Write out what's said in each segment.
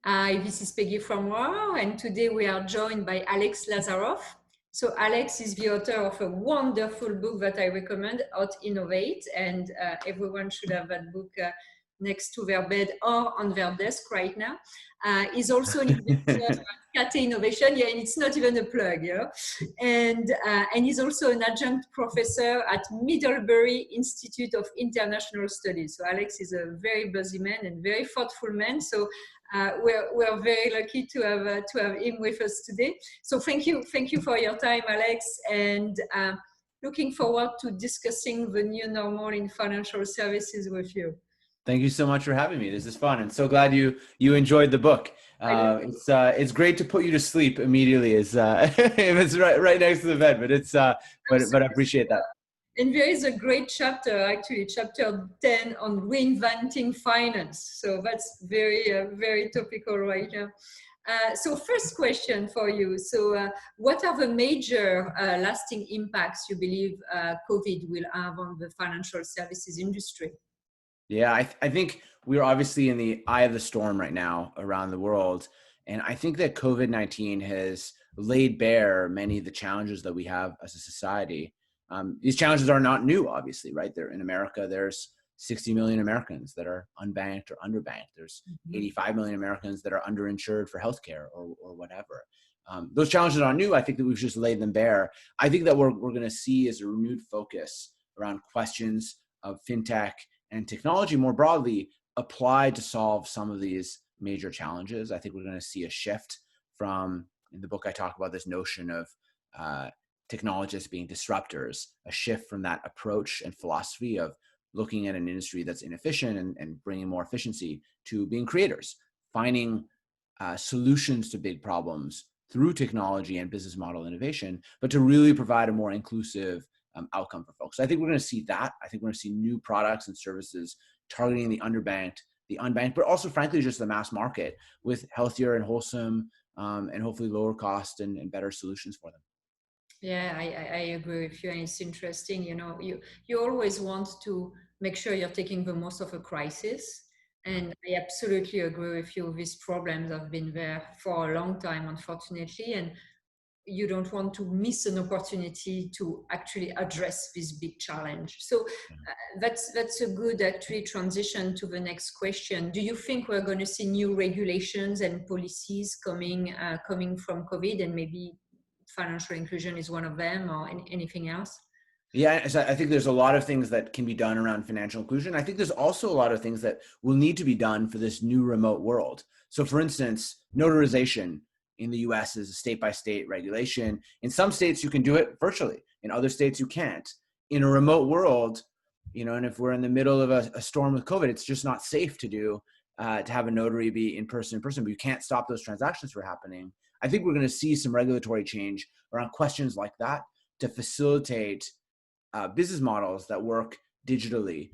Hi, this is Peggy from Lazarow, and today we are joined by Alex Lazarow. So Alex is the author of a wonderful book that I recommend, Out-Innovate, and everyone should have that book next to their bed or on their desk right now. He's also an investor at Cathay Innovation, yeah, and it's not even a plug, you know. And he's also an adjunct professor at Middlebury Institute of International Studies. So Alex is a very busy man and very thoughtful man. So we're very lucky to have him with us today. So thank you for your time, Alex, and looking forward to discussing the new normal in financial services with you. Thank you so much for having me. This is fun, and so glad you enjoyed the book. It's great to put you to sleep immediately. If it's right next to the bed, but I appreciate that. And there is a great chapter, actually, chapter 10 on reinventing finance. So that's very topical right now. So first question for you. So what are the major lasting impacts you believe COVID will have on the financial services industry? Yeah, I think we're obviously in the eye of the storm right now around the world. And I think that COVID-19 has laid bare many of the challenges that we have as a society. These challenges are not new, obviously, right? They're in America. There's 60 million Americans that are unbanked or underbanked. There's 85 million Americans that are underinsured for healthcare or whatever. Those challenges are new. I think that we've just laid them bare. I think that we're going to see is a renewed focus around questions of fintech and technology more broadly applied to solve some of these major challenges. I think we're going to see a shift from, in the book I talk about this notion of technologists being disruptors, a shift from that approach and philosophy of looking at an industry that's inefficient and bringing more efficiency to being creators, finding solutions to big problems through technology and business model innovation, but to really provide a more inclusive outcome for folks. So I think we're going to see that. I think we're going to see new products and services targeting the underbanked, the unbanked, but also frankly, just the mass market with healthier and wholesome and hopefully lower cost and better solutions for them. Yeah, I agree with you. And it's interesting, you know, you always want to make sure you're taking the most of a crisis. And I absolutely agree with you. These problems have been there for a long time, unfortunately. And you don't want to miss an opportunity to actually address this big challenge. So that's a good actually transition to the next question. Do you think we're going to see new regulations and policies coming from COVID, and maybe financial inclusion is one of them, or anything else? Yeah, so I think there's a lot of things that can be done around financial inclusion. I think there's also a lot of things that will need to be done for this new remote world. So for instance, notarization in the US is a state-by-state regulation. In some states, you can do it virtually. In other states, you can't. In a remote world, you know, and if we're in the middle of a storm with COVID, it's just not safe to have a notary be in person, but you can't stop those transactions from happening. I think we're going to see some regulatory change around questions like that to facilitate business models that work digitally,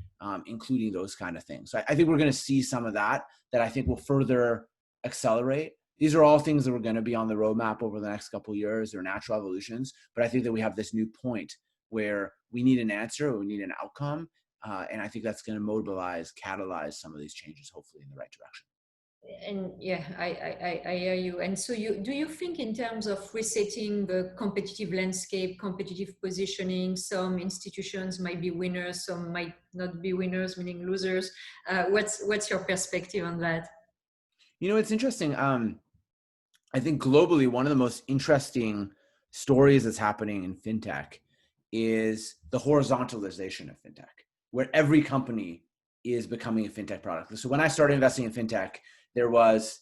including those kind of things. So I think we're going to see some of that I think will further accelerate. These are all things that are going to be on the roadmap over the next couple of years. They're natural evolutions, but I think that we have this new point where we need an answer, we need an outcome, and I think that's going to catalyze some of these changes, hopefully in the right direction. And yeah, I hear you. And so do you think in terms of resetting the competitive landscape, competitive positioning, some institutions might be winners, some might not be winners, meaning losers? What's your perspective on that? You know, it's interesting. I think globally, one of the most interesting stories that's happening in fintech is the horizontalization of fintech, where every company is becoming a fintech product. So when I started investing in fintech, there was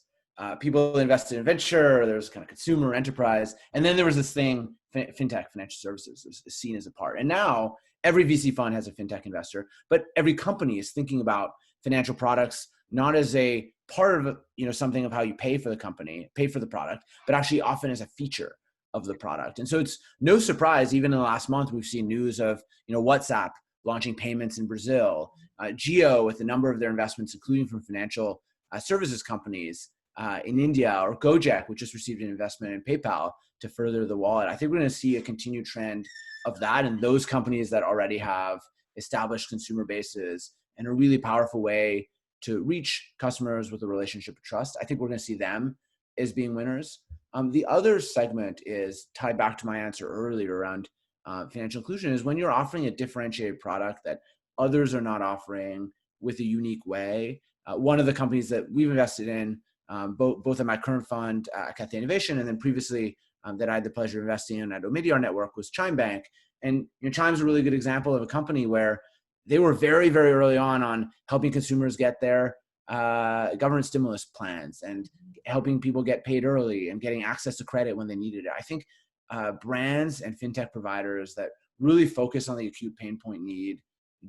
people invested in venture, there was kind of consumer enterprise, and then there was this thing, fintech, financial services, is seen as a part. And now every VC fund has a fintech investor, but every company is thinking about financial products not as a part of, you know, something of how you pay for the product, but actually often as a feature of the product. And so it's no surprise, even in the last month, we've seen news of, you know, WhatsApp launching payments in Brazil, Geo with a number of their investments, including from financial services companies in India, or Gojek, which just received an investment in PayPal to further the wallet. I think we're going to see a continued trend of that, and those companies that already have established consumer bases in a really powerful way to reach customers with a relationship of trust, I think we're going to see them as being winners. The other segment is tied back to my answer earlier around financial inclusion, is when you're offering a differentiated product that others are not offering with a unique way. One of the companies that we've invested in, both in my current fund, Cathay Innovation, and then previously that I had the pleasure of investing in at Omidyar Network, was Chimebank. And Chime's a really good example of a company where they were very, very early on helping consumers get their government stimulus plans and helping people get paid early and getting access to credit when they needed it. I think brands and fintech providers that really focus on the acute pain point need,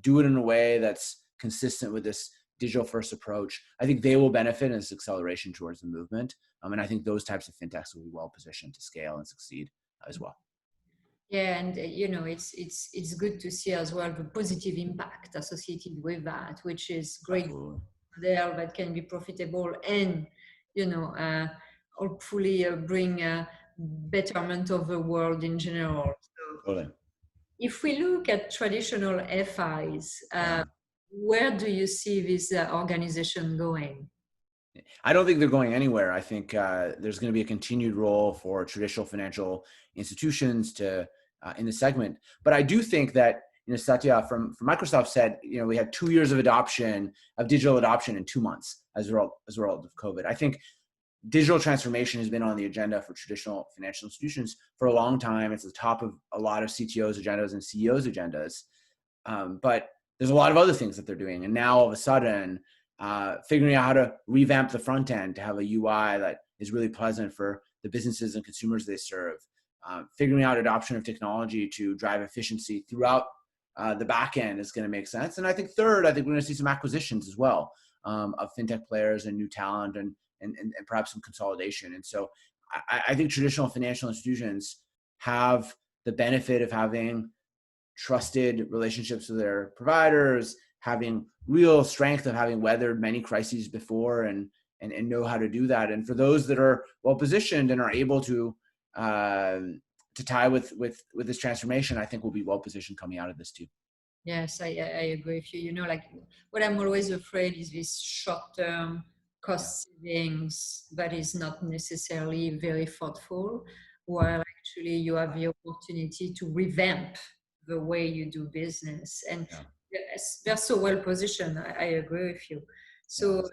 do it in a way that's consistent with this digital first approach, I think they will benefit in this acceleration towards the movement. And I think those types of fintechs will be well positioned to scale and succeed as well. Yeah, and it's good to see as well the positive impact associated with that, which is great. Absolutely. There that can be profitable and hopefully bring a betterment of the world in general. So Totally. if we look at traditional FIs, Yeah. where do you see this organization going? I don't think they're going anywhere. I think there's going to be a continued role for traditional financial institutions to in the segment. But I do think that, Satya from Microsoft said, we had 2 years of digital adoption in 2 months as a result of COVID. I think digital transformation has been on the agenda for traditional financial institutions for a long time. It's at the top of a lot of CTOs' agendas and CEOs' agendas. But there's a lot of other things that they're doing. And now all of a sudden, figuring out how to revamp the front end to have a UI that is really pleasant for the businesses and consumers they serve, figuring out adoption of technology to drive efficiency throughout the back end is going to make sense. And I think third, we're going to see some acquisitions as well of fintech players and new talent and perhaps some consolidation. And so I think traditional financial institutions have the benefit of having trusted relationships with their providers, having real strength of having weathered many crises before and know how to do that. And for those that are well positioned and are able to tie with this transformation, I think we'll be well positioned coming out of this too. Yes, I agree with you. Like what I'm always afraid is this short-term cost savings that is not necessarily very thoughtful, while actually you have the opportunity to revamp the way you do business. And yes, they're so well positioned. I agree with you. So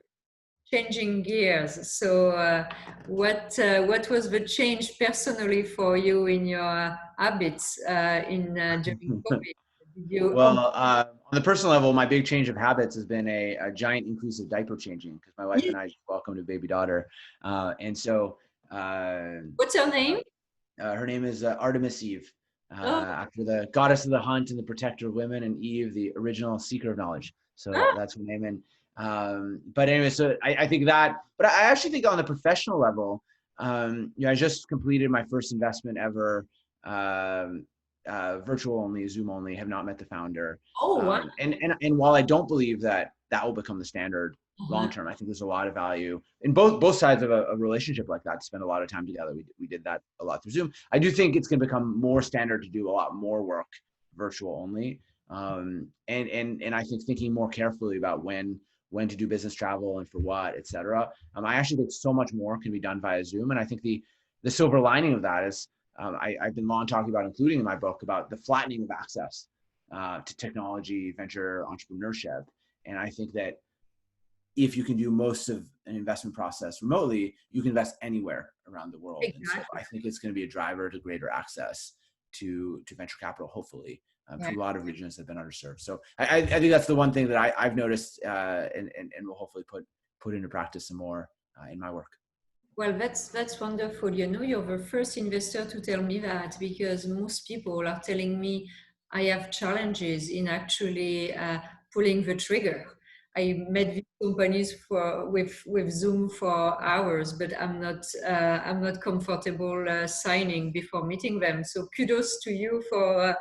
changing gears. So what was the change personally for you in your habits during COVID? On the personal level, my big change of habits has been a giant increase of diaper changing because my wife and I just welcomed a baby daughter. And so what's her name? Her name is Artemis Eve, after the goddess of the hunt and the protector of women, and Eve, the original seeker of knowledge. So that's her name. And but anyway, so I think that, but I actually think on the professional level, I just completed my first investment ever, virtual only, Zoom only, have not met the founder. Oh, wow. And while I don't believe that will become the standard long term, I think there's a lot of value in both sides of a relationship like that to spend a lot of time together. We did that a lot through Zoom. I do think it's going to become more standard to do a lot more work virtual only. And I think thinking more carefully about when to do business travel and for what, et cetera. I actually think so much more can be done via Zoom. And I think the silver lining of that is, I've been long talking about, including in my book, about the flattening of access to technology, venture, entrepreneurship. And I think that if you can do most of an investment process remotely, you can invest anywhere around the world. Exactly. And so I think it's going to be a driver to greater access to venture capital, hopefully, to a lot of regions that have been underserved. So I think that's the one thing that I've noticed and will hopefully put into practice some more in my work. Well, that's wonderful. You're the first investor to tell me that, because most people are telling me I have challenges in actually pulling the trigger. I met these companies with Zoom for hours, but I'm not comfortable signing before meeting them. So kudos to you for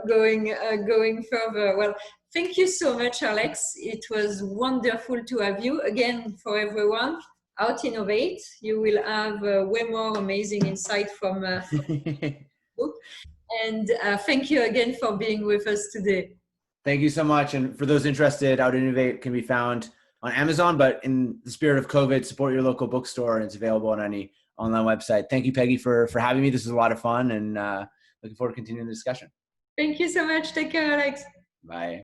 going further. Well, thank you so much, Alex. It was wonderful to have you again. For everyone, Out-Innovate. You will have way more amazing insight from the book. And thank you again for being with us today. Thank you so much. And for those interested, Out-Innovate can be found on Amazon, but in the spirit of COVID, support your local bookstore, and it's available on any online website. Thank you, Peggy, for having me. This was a lot of fun, and looking forward to continuing the discussion. Thank you so much. Take care, Alex. Bye.